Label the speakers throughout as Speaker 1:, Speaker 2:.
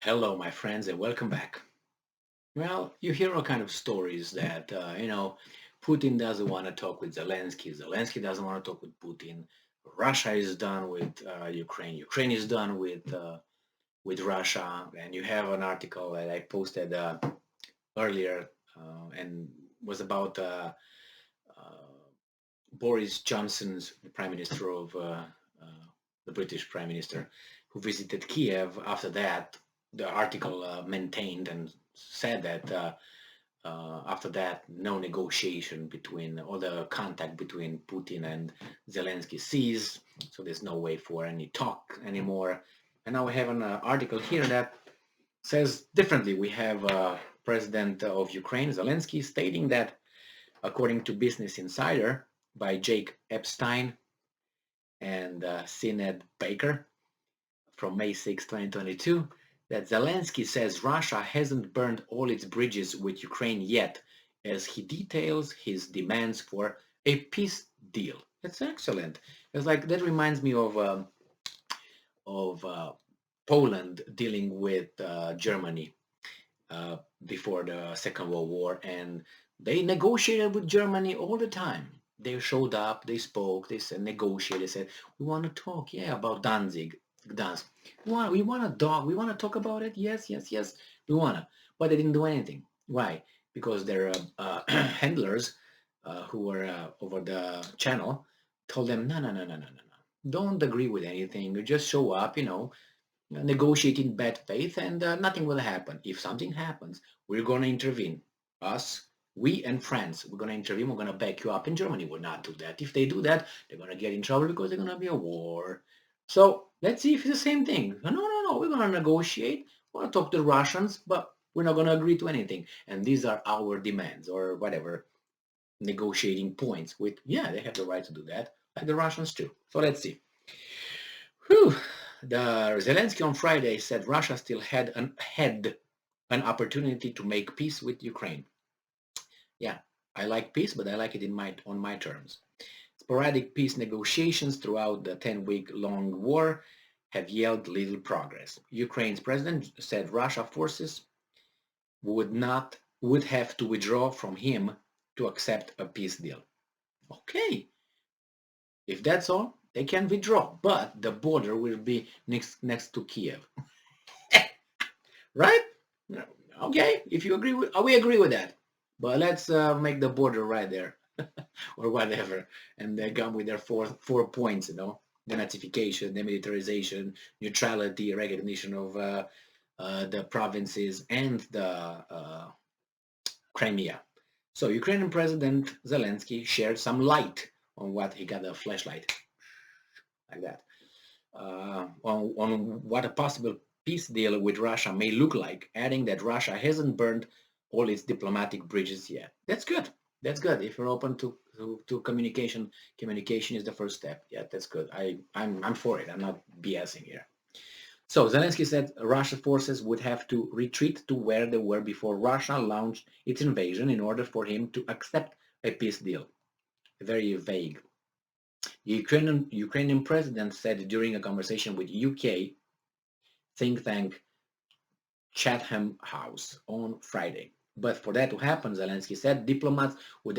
Speaker 1: Hello, my friends, and welcome back. Well, you hear all kind of stories that, Putin doesn't want to talk with Zelensky. Zelensky doesn't want to talk with Putin. Russia is done with Ukraine. Ukraine is done with Russia. And you have an article that I posted earlier and was about uh, Boris Johnson's the Prime Minister of the British Prime Minister, who visited Kiev. After that, the article maintained and said that after that, no negotiation between all the contact between Putin and Zelensky ceased. So there's no way for any talk anymore. And now we have an article here that says differently. We have President of Ukraine, Zelensky, stating that according to Business Insider by Jake Epstein and Sined Baker from May 6, 2022, that Zelensky says Russia hasn't burned all its bridges with Ukraine yet, as he details his demands for a peace deal. That's excellent. It's like that reminds me of Poland dealing with Germany before the Second World War, and they negotiated with Germany all the time. They showed up, they spoke, they said, negotiated, they said, we want to talk, yeah, about Danzig, Gdansk. We want to talk about it. Yes, yes, yes, we want to. But they didn't do anything. Why? Because their handlers who were over the channel told them, no, no, no, no, no, no, no. Don't agree with anything. You just show up, negotiate in bad faith, and nothing will happen. If something happens, we're going to intervene. Us, we and France, we're going to intervene. We're going to back you up. And Germany will not do that. If they do that, they're going to get in trouble because they're going to be a war. So let's see if it's the same thing. No, no, no. We're going to negotiate. We're going to talk to the Russians, but we're not going to agree to anything. And these are our demands or whatever negotiating points. With yeah, they have the right to do that, like the Russians too. So let's see. Whew. The Zelensky on Friday said Russia still had an opportunity to make peace with Ukraine. Yeah, I like peace, but I like it on my terms. Sporadic peace negotiations throughout the 10-week-long war have yielded little progress. Ukraine's president said Russia forces would have to withdraw from him to accept a peace deal. Okay, if that's all, they can withdraw, but the border will be next to Kiev. Right? Okay, if you agree with, we agree with that. But let's make the border right there, or whatever, and they come with their four points, denazification, demilitarization, neutrality, recognition of the provinces, and the Crimea. So Ukrainian President Zelensky shared some light on what he got a flashlight like that on what a possible peace deal with Russia may look like, adding that Russia hasn't burned all its diplomatic bridges yet. That's good. That's good. If you're open to communication, communication is the first step. Yeah, that's good. I'm for it. I'm not BSing here. So Zelensky said Russian forces would have to retreat to where they were before Russia launched its invasion in order for him to accept a peace deal. Very vague. The Ukrainian president said during a conversation with UK think tank Chatham House on Friday. But for that to happen, Zelensky said diplomats would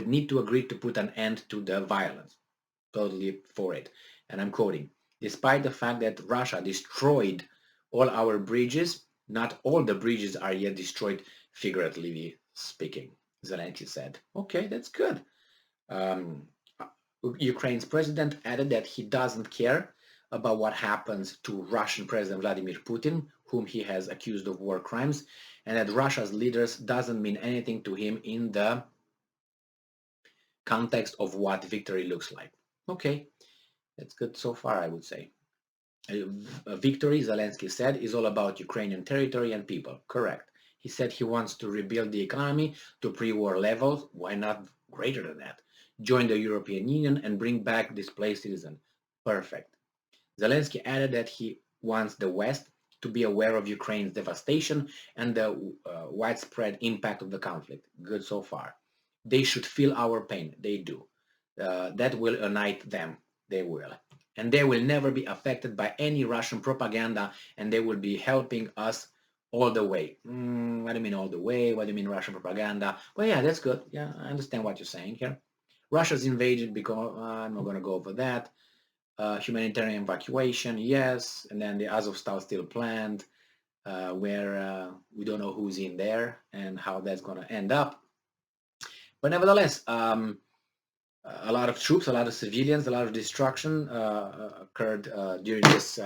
Speaker 1: need to agree to put an end to the violence. Totally for it. And I'm quoting, despite the fact that Russia destroyed all our bridges, not all the bridges are yet destroyed, figuratively speaking, Zelensky said. Okay, that's good. Um, Ukraine's president added that he doesn't care about what happens to Russian President Vladimir Putin, whom he has accused of war crimes, and that Russia's leaders doesn't mean anything to him in the context of what victory looks like. Okay, that's good so far, I would say. Victory, Zelensky said, is all about Ukrainian territory and people. Correct. He said he wants to rebuild the economy to pre-war levels. Why not greater than that? Join the European Union and bring back displaced citizens. Perfect. Zelensky added that he wants the West to be aware of Ukraine's devastation and the widespread impact of the conflict. Good so far. They should feel our pain. They do. That will unite them. They will. and they will never be affected by any Russian propaganda, and they will be helping us all the way. What do you mean all the way? What do you mean Russian propaganda? Well, yeah, that's good. Yeah, I understand what you're saying here. Russia's invaded because I'm not going to go over that. Humanitarian evacuation, yes, and then the Azovstal still planned, where we don't know who's in there and how that's going to end up. But nevertheless, a lot of troops, a lot of civilians, a lot of destruction occurred during this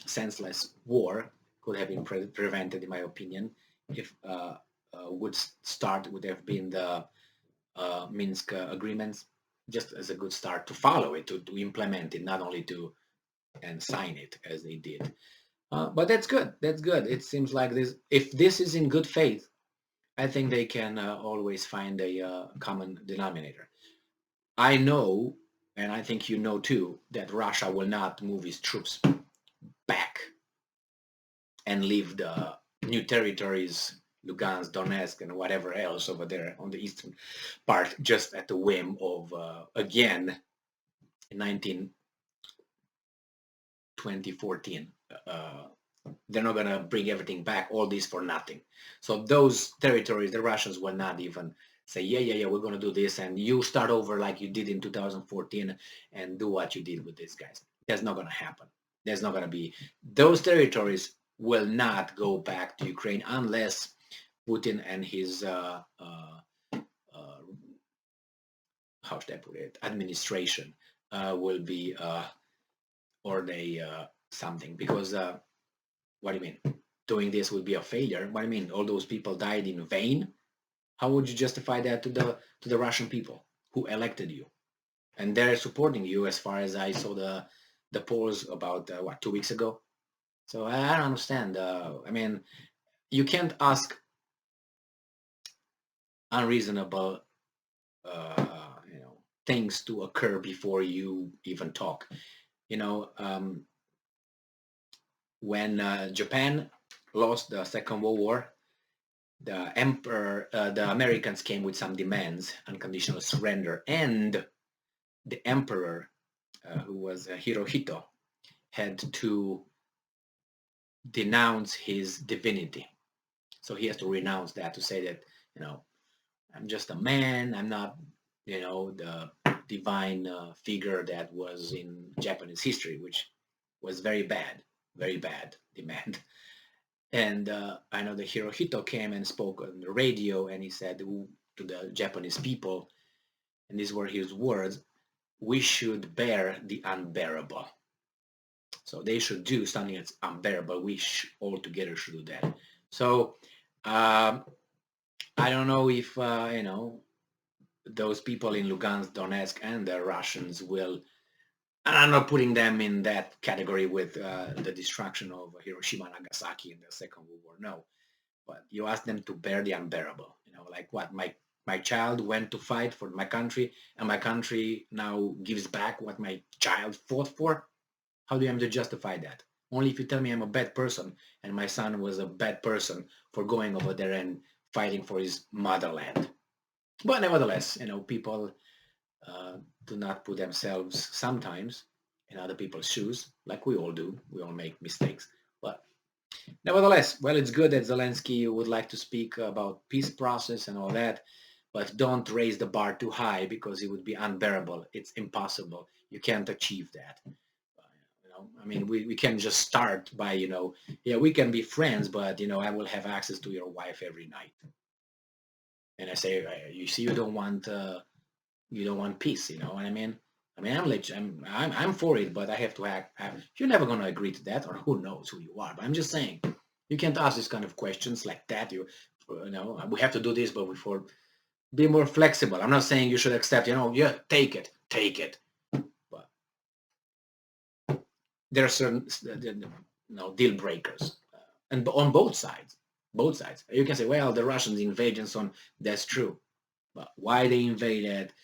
Speaker 1: senseless war. Could have been prevented, in my opinion, if would start would have been the Minsk agreements, just as a good start to follow it, to implement it, not only to and sign it as they did. But that's good. That's good. It seems like this. If this is in good faith, I think they can always find a common denominator. I know, and I think you know too, that Russia will not move its troops back and leave the new territories, Lugansk, Donetsk, and whatever else over there on the eastern part, just at the whim of, again, in 2014. They're not going to bring everything back, all this for nothing. So those territories, the Russians will not even say, yeah, we're going to do this, and you start over like you did in 2014 and do what you did with these guys. That's not going to happen. There's not going to be, those territories will not go back to Ukraine unless Putin and his, how should I put it, administration will be, or they, something, because what do you mean? Doing this would be a failure. What do you mean? All those people died in vain? How would you justify that to the Russian people who elected you? And they're supporting you, as far as I saw the polls about 2 weeks ago. So I don't understand. I mean, you can't ask unreasonable things to occur before you even talk. When Japan lost the Second World War, the Americans came with some demands, unconditional surrender, and the emperor, who was Hirohito, had to denounce his divinity. So he has to renounce that, to say that, I'm just a man. I'm not, the divine figure that was in Japanese history, which was very bad demand. And I know that Hirohito came and spoke on the radio, and he said to the Japanese people, and these were his words, we should bear the unbearable. So they should do something that's unbearable. We all together should do that. So I don't know if, those people in Lugansk, Donetsk, and the Russians will, and I'm not putting them in that category with the destruction of Hiroshima and Nagasaki in the Second World War. No, but you ask them to bear the unbearable. Like what? My child went to fight for my country, and my country now gives back what my child fought for. How do I am to justify that? Only if you tell me I'm a bad person, and my son was a bad person for going over there and fighting for his motherland. But nevertheless, people do not put themselves sometimes in other people's shoes, like we all do. We all make mistakes. But nevertheless, well, it's good that Zelensky would like to speak about peace process and all that, but don't raise the bar too high, because it would be unbearable. It's impossible. You can't achieve that. I mean, we can just start by, yeah, we can be friends, but, I will have access to your wife every night. And I say, you see, you don't want peace. You know what I mean? I mean, I'm for it, but I have to act. You're never gonna agree to that, or who knows who you are. But I'm just saying, you can't ask these kind of questions like that. We have to do this, but before, be more flexible. I'm not saying you should accept. Yeah, take it. But there are certain, deal breakers, and on both sides. Both sides. You can say, well, the Russians invaded, and so on. That's true. But why they invaded,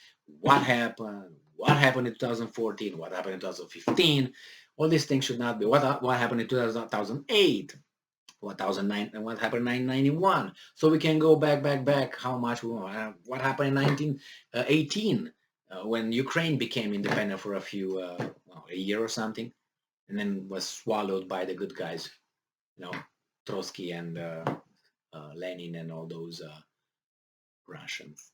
Speaker 1: what happened in 2014, what happened in 2015, all these things should not be. What happened in 2008, what 2009, and what happened in 1991. So we can go back, how much we want. What happened in 1918, when Ukraine became independent for a year or something, and then was swallowed by the good guys, you know, Trotsky and Lenin and all those Russians.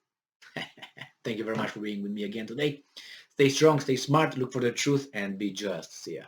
Speaker 1: Thank you very much for being with me again today. Stay strong, stay smart, look for the truth, and be just. See ya.